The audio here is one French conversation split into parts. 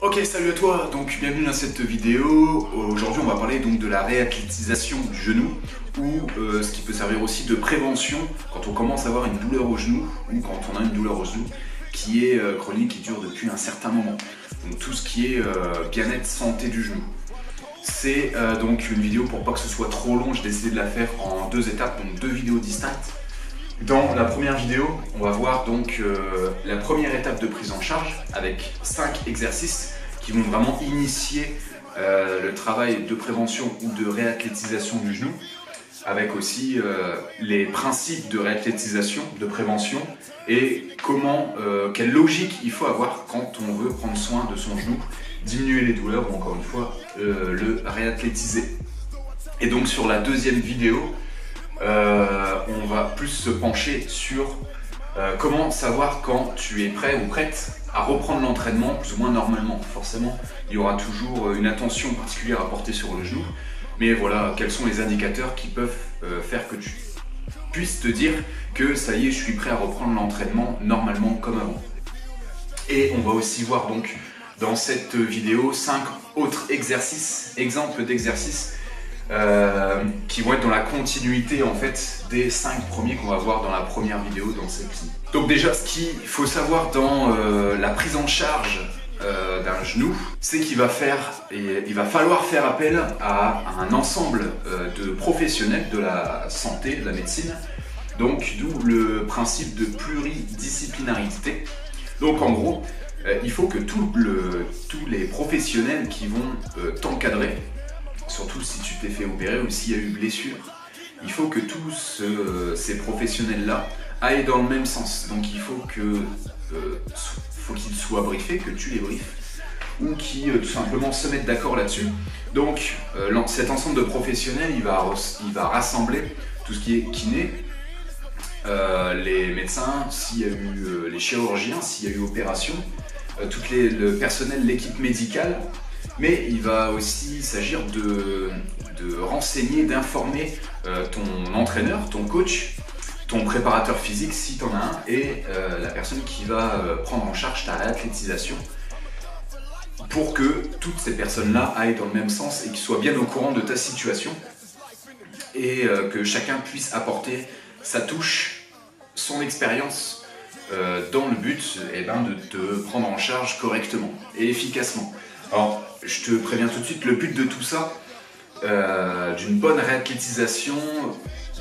Ok, salut à toi, donc bienvenue dans cette vidéo. Aujourd'hui on va parler donc de la réathlétisation du genou ou ce qui peut servir aussi de prévention quand on commence à avoir une douleur au genou ou quand on a une douleur au genou qui est chronique, qui dure depuis un certain moment. Donc tout ce qui est bien-être, santé du genou. C'est donc une vidéo pour pas que ce soit trop long, j'ai décidé de la faire en deux étapes, donc deux vidéos distinctes. Dans la première vidéo, on va voir donc la première étape de prise en charge avec 5 exercices qui vont vraiment initier le travail de prévention ou de réathlétisation du genou, avec aussi les principes de réathlétisation, de prévention et comment, quelle logique il faut avoir quand on veut prendre soin de son genou, diminuer les douleurs ou encore une fois le réathlétiser. Et donc sur la deuxième vidéo, on va plus se pencher sur comment savoir quand tu es prêt ou prête à reprendre l'entraînement plus ou moins normalement. Forcément, il y aura toujours une attention particulière à porter sur le genou, mais voilà, quels sont les indicateurs qui peuvent faire que tu puisses te dire que ça y est, je suis prêt à reprendre l'entraînement normalement comme avant. Et on va aussi voir donc dans cette vidéo 5 autres exercices, exemples d'exercices qui vont être dans la continuité en fait des 5 premiers qu'on va voir dans la première vidéo dans celle-ci. Donc déjà, ce qu'il faut savoir dans la prise en charge d'un genou, c'est qu'il va falloir faire appel à un ensemble de professionnels de la santé, de la médecine, donc d'où le principe de pluridisciplinarité. Donc en gros, il faut que tous les professionnels qui vont t'encadrer, surtout si tu t'es fait opérer ou s'il y a eu blessure, il faut que tous ces professionnels-là aillent dans le même sens. Donc il faut qu'ils soient briefés, que tu les briefes, ou qui tout simplement se mettent d'accord là-dessus. Donc cet ensemble de professionnels, il va rassembler tout ce qui est kiné, les médecins, s'il y a eu les chirurgiens, s'il y a eu opération, le personnel, l'équipe médicale. Mais il va aussi s'agir de renseigner, d'informer ton entraîneur, ton coach, ton préparateur physique si tu en as un, et la personne qui va prendre en charge ta réathlétisation, pour que toutes ces personnes-là aillent dans le même sens et qu'ils soient bien au courant de ta situation et que chacun puisse apporter sa touche, son expérience dans le but de te prendre en charge correctement et efficacement. Alors, je te préviens tout de suite, le but de tout ça, d'une bonne réathlétisation,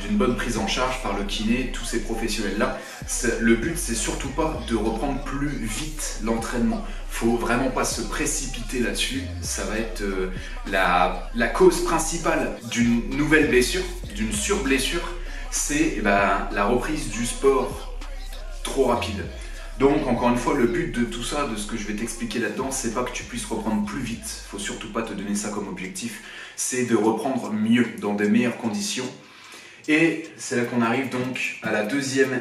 d'une bonne prise en charge par le kiné, tous ces professionnels-là, le but c'est surtout pas de reprendre plus vite l'entraînement. Faut vraiment pas se précipiter là-dessus, ça va être la cause principale d'une nouvelle blessure, d'une surblessure, c'est la reprise du sport trop rapide. Donc encore une fois, le but de tout ça, de ce que je vais t'expliquer là-dedans, c'est pas que tu puisses reprendre plus vite, faut surtout pas te donner ça comme objectif, c'est de reprendre mieux, dans des meilleures conditions. Et c'est là qu'on arrive donc à la deuxième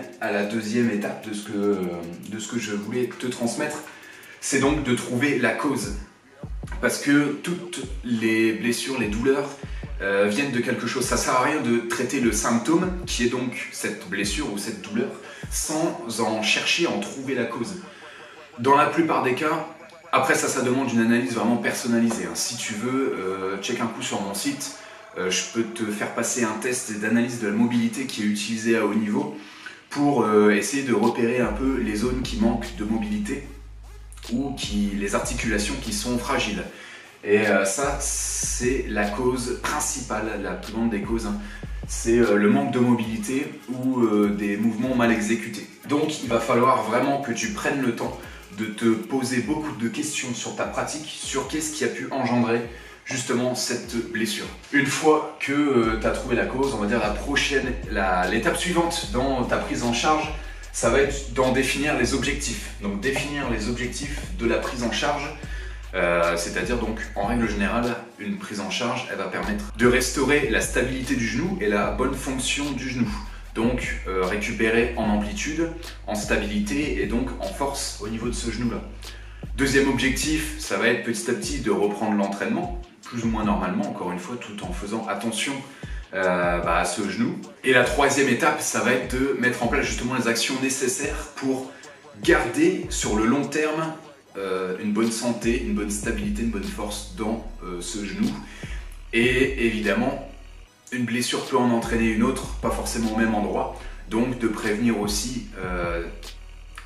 étape de ce que je voulais te transmettre, c'est donc de trouver la cause. Parce que toutes les blessures, les douleurs, viennent de quelque chose. Ça sert à rien de traiter le symptôme, qui est donc cette blessure ou cette douleur, sans en chercher à en trouver la cause. Dans la plupart des cas, après ça demande une analyse vraiment personnalisée. Si tu veux, check un coup sur mon site, je peux te faire passer un test d'analyse de la mobilité qui est utilisé à haut niveau pour essayer de repérer un peu les zones qui manquent de mobilité ou les articulations qui sont fragiles. Et ça, c'est la cause principale, la plus grande des causes. C'est le manque de mobilité ou des mouvements mal exécutés. Donc il va falloir vraiment que tu prennes le temps de te poser beaucoup de questions sur ta pratique, sur qu'est-ce qui a pu engendrer justement cette blessure. Une fois que tu as trouvé la cause, on va dire l'étape suivante dans ta prise en charge, ça va être d'en définir les objectifs. Donc définir les objectifs de la prise en charge, c'est-à-dire donc en règle générale, une prise en charge, elle va permettre de restaurer la stabilité du genou et la bonne fonction du genou. Donc récupérer en amplitude, en stabilité et donc en force au niveau de ce genou-là. Deuxième objectif, ça va être petit à petit de reprendre l'entraînement, plus ou moins normalement, encore une fois, tout en faisant attention à ce genou. Et la troisième étape, ça va être de mettre en place justement les actions nécessaires pour garder sur le long terme une bonne santé, une bonne stabilité, une bonne force dans ce genou. Et évidemment, une blessure peut en entraîner une autre, pas forcément au même endroit. Donc de prévenir aussi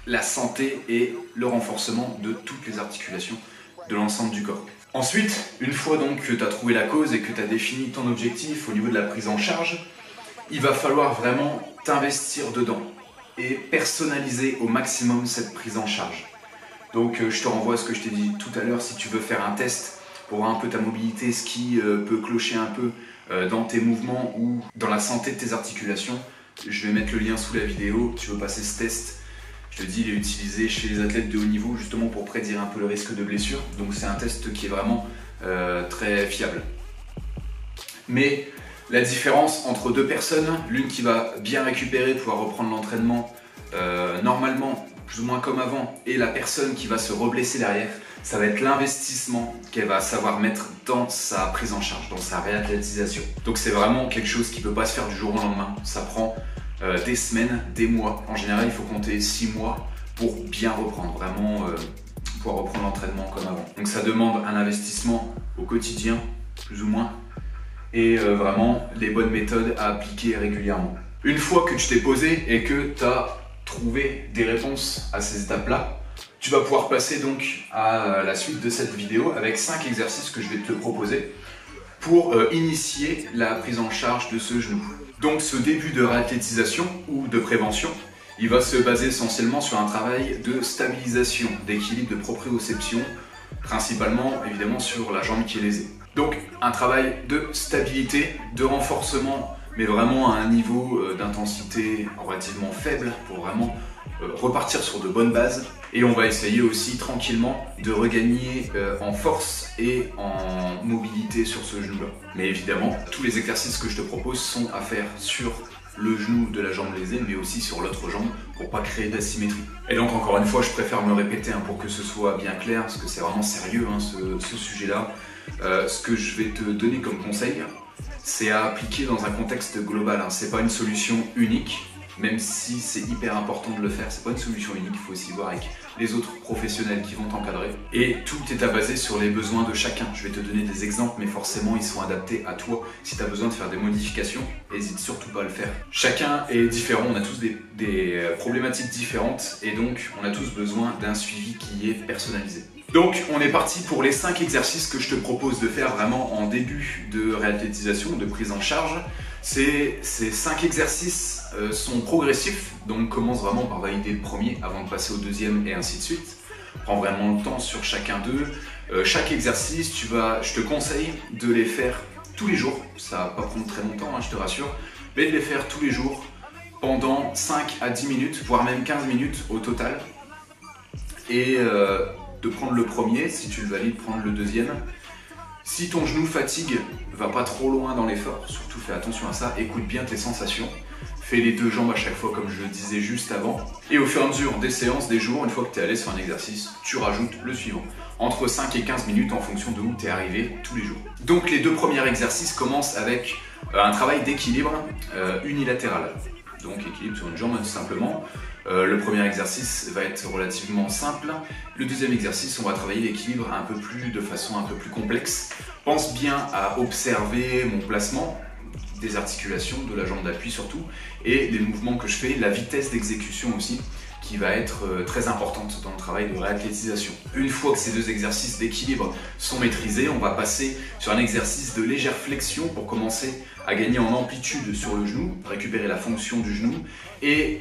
la santé et le renforcement de toutes les articulations de l'ensemble du corps. Ensuite, une fois donc que tu as trouvé la cause et que tu as défini ton objectif au niveau de la prise en charge, il va falloir vraiment t'investir dedans et personnaliser au maximum cette prise en charge. Donc je te renvoie à ce que je t'ai dit tout à l'heure, si tu veux faire un test pour voir un peu ta mobilité, ce qui peut clocher un peu dans tes mouvements ou dans la santé de tes articulations, je vais mettre le lien sous la vidéo. Tu veux passer ce test, je te dis, il est utilisé chez les athlètes de haut niveau justement pour prédire un peu le risque de blessure. Donc c'est un test qui est vraiment très fiable. Mais la différence entre deux personnes, l'une qui va bien récupérer, pouvoir reprendre l'entraînement normalement, plus ou moins comme avant, et la personne qui va se reblesser derrière, ça va être l'investissement qu'elle va savoir mettre dans sa prise en charge, dans sa réathlétisation. Donc c'est vraiment quelque chose qui ne peut pas se faire du jour au lendemain. Ça prend des semaines, des mois. En général, il faut compter 6 mois pour bien reprendre, vraiment pouvoir reprendre l'entraînement comme avant. Donc ça demande un investissement au quotidien, plus ou moins, et vraiment les bonnes méthodes à appliquer régulièrement. Une fois que tu t'es posé et que tu as trouvé des réponses à ces étapes-là, tu vas pouvoir passer donc à la suite de cette vidéo avec 5 exercices que je vais te proposer pour initier la prise en charge de ce genou. Donc ce début de réathlétisation ou de prévention, il va se baser essentiellement sur un travail de stabilisation, d'équilibre, de proprioception, principalement évidemment sur la jambe qui est lésée. Donc un travail de stabilité, de renforcement, mais vraiment à un niveau d'intensité relativement faible pour vraiment repartir sur de bonnes bases. Et on va essayer aussi tranquillement de regagner en force et en mobilité sur ce genou-là. Mais évidemment, tous les exercices que je te propose sont à faire sur le genou de la jambe lésée, mais aussi sur l'autre jambe pour pas créer d'asymétrie. Et donc encore une fois, je préfère me répéter pour que ce soit bien clair, parce que c'est vraiment sérieux ce sujet-là. Ce que je vais te donner comme conseil, c'est à appliquer dans un contexte global. C'est pas une solution unique, même si c'est hyper important de le faire. C'est pas une solution unique, il faut aussi voir avec les autres professionnels qui vont t'encadrer. Et tout est à baser sur les besoins de chacun. Je vais te donner des exemples, mais forcément ils sont adaptés à toi. Si tu as besoin de faire des modifications, n'hésite surtout pas à le faire. Chacun est différent, on a tous des problématiques différentes, et donc on a tous besoin d'un suivi qui est personnalisé. Donc on est parti pour les 5 exercices que je te propose de faire vraiment en début de réathlétisation, de prise en charge. Ces 5 exercices sont progressifs, donc commence vraiment par valider le premier avant de passer au deuxième et ainsi de suite. Prends vraiment le temps sur chacun d'eux. Chaque exercice, je te conseille de les faire tous les jours. Ça va pas prendre très longtemps, je te rassure, mais de les faire tous les jours pendant 5 à 10 minutes, voire même 15 minutes au total. Et de prendre le premier, si tu le valides, prendre le deuxième. Si ton genou fatigue, va pas trop loin dans l'effort, surtout fais attention à ça, écoute bien tes sensations. Fais les 2 jambes à chaque fois comme je le disais juste avant. Et au fur et à mesure des séances, des jours, une fois que tu es allé sur un exercice, tu rajoutes le suivant. Entre 5 et 15 minutes en fonction de où tu es arrivé tous les jours. Donc les 2 premiers exercices commencent avec un travail d'équilibre unilatéral. Donc équilibre sur une jambe tout simplement. Le premier exercice va être relativement simple. Le deuxième exercice, on va travailler l'équilibre de façon un peu plus complexe. Pense bien à observer mon placement des articulations, de la jambe d'appui surtout, et les mouvements que je fais, la vitesse d'exécution aussi, qui va être très importante dans le travail de réathlétisation. Une fois que ces 2 exercices d'équilibre sont maîtrisés, on va passer sur un exercice de légère flexion pour commencer à gagner en amplitude sur le genou, récupérer la fonction du genou et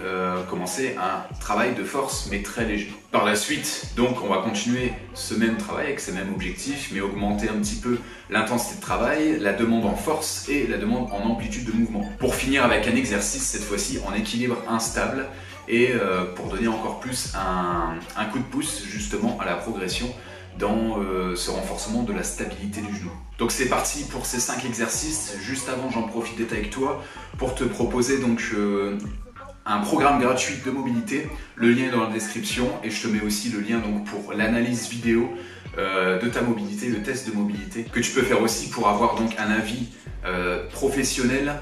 commencer un travail de force mais très léger. Par la suite, donc, on va continuer ce même travail avec ces mêmes objectifs, mais augmenter un petit peu l'intensité de travail, la demande en force et la demande en amplitude de mouvement. Pour finir avec un exercice, cette fois-ci en équilibre instable, et pour donner encore plus un coup de pouce justement à la progression dans ce renforcement de la stabilité du genou. Donc c'est parti pour ces 5 exercices. Juste avant, j'en profite d'être avec toi pour te proposer donc un programme gratuit de mobilité. Le lien est dans la description et je te mets aussi le lien donc pour l'analyse vidéo de ta mobilité, le test de mobilité que tu peux faire aussi pour avoir donc un avis professionnel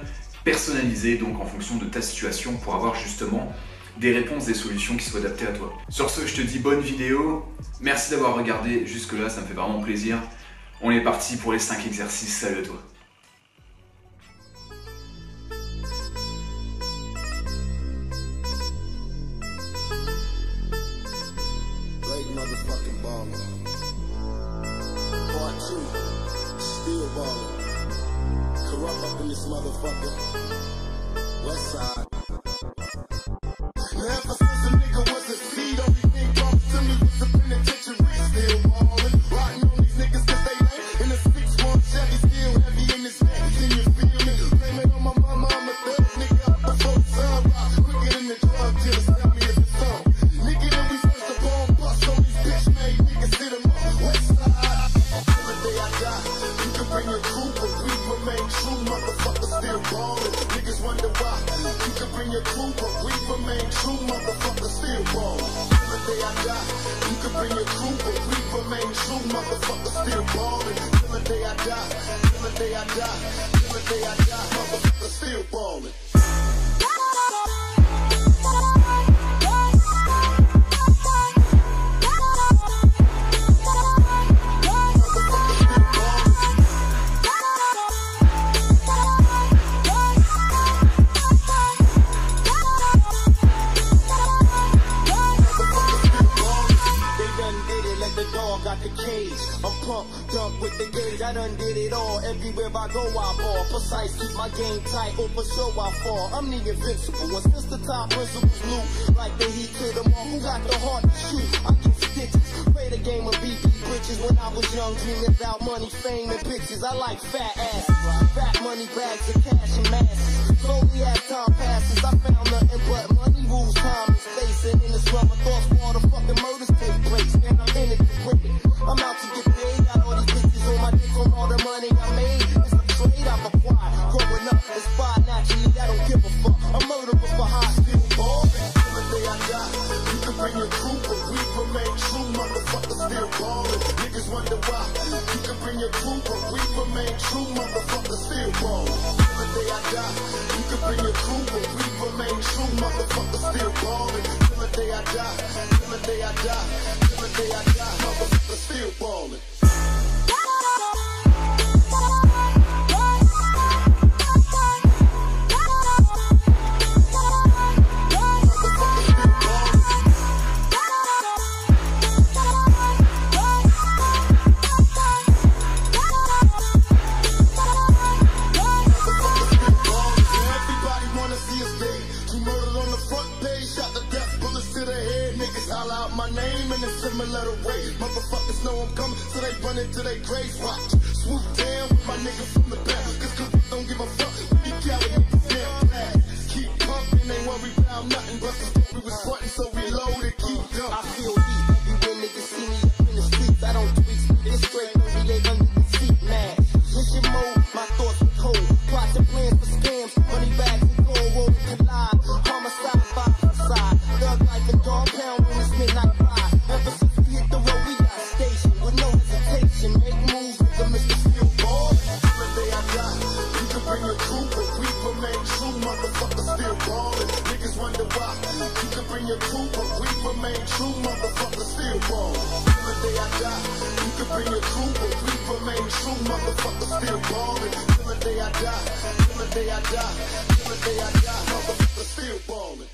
personnalisé donc en fonction de ta situation, pour avoir justement des réponses, des solutions qui soient adaptées à toi. Sur ce, je te dis bonne vidéo. Merci d'avoir regardé jusque là, ça me fait vraiment plaisir. On est parti pour les 5 exercices. Salut à toi. Motherfucking baller. Part 2, still ballin'. Corrupt up in this motherfucker. West side. Now ever since a nigga was a seed, only thing bumped to me was the penitentiary. Still ballin'. Riding on these niggas cause they lame. In the 6-1 Chevy, still heavy in this neck. Can you feel me? Blame it on my mama, I'm a thug nigga up before the sun rock. Quicker than the drug dealers, tell me it's a song. Nigga, then we first the bomb bust on these bitch made niggas hit them up. West side. Till the day I die, you can bring your crew, but we remain true. Motherfuckers still ballin'. Niggas wonder why. You can bring your crew, but we remain true. Motherfuckers still ballin'. Till the day I die, you can bring your crew, but we remain true. Motherfuckers still ballin'. Till the day I die, till the day I die, till the day I die, motherfuckers still ballin'. I'm pumped up with the gauge, I done did it all. Everywhere I go I ball. Precise, keep my game tight, over show I fall. I'm the invincible one, since the top principles blue. Like the heat to the mall, who got the heart to shoot? I get stitches, play the game of BP britches. When I was young, dreaming about money, fame, and bitches. I like fat asses, fat money bags of cash and masses. Slowly as time passes, I found nothing but money rules, time and space. And in the slum, I thought all the fucking murders take place. And I'm in it to win it. I'm out to get paid, got all these bitches on my dick from all the money I made. It's a trade I've acquired, growing up inspired naturally, I don't give a fuck. I'm murderous for high, still ballin'. Till the day I die, you can bring your crew, but we remain true. Motherfuckers still ballin'. Niggas wonder why. You can bring your crew, but we remain true. Motherfuckers still ballin'. Till the day I die, you can bring your crew, but we remain true. Motherfuckers still ballin'. Till the day I die, till the day I die, till the day I die, motherfuckers still ballin'. My name in a similar way. Motherfuckers know I'm coming, so they run into their graves. Watch, swoop down with my nigga from the back. Cause Corrupt don't give a fuck. We carry niggas down flat. Keep pumping, ain't worry about nothing. But we was frontin', so we loaded, keep dumping. I feel heat everywhere niggas see me up in the streets. I don't tweak, it's straight, no relate under the seat, man. Mission mode, my thoughts were cold. Plots and plans for scams, money bags and gold roll collide. Homicide by side, thug like a dog pound on this midnight ride. Ever since we hit the road, we got stationed with no hesitation. Make moves with the Mr. Steel Ball. Till the day I die, you can bring your crew, but we remain true. Motherfuckers still ballin'. Niggas wonder why. You can bring your crew, but we remain true. Motherfuckers still ballin'. Till the day I die, you can bring your crew, but we remain true. Motherfuckers still ballin'. Till the day I die, till the day I die, till the day I die, motherfuckers still ballin'.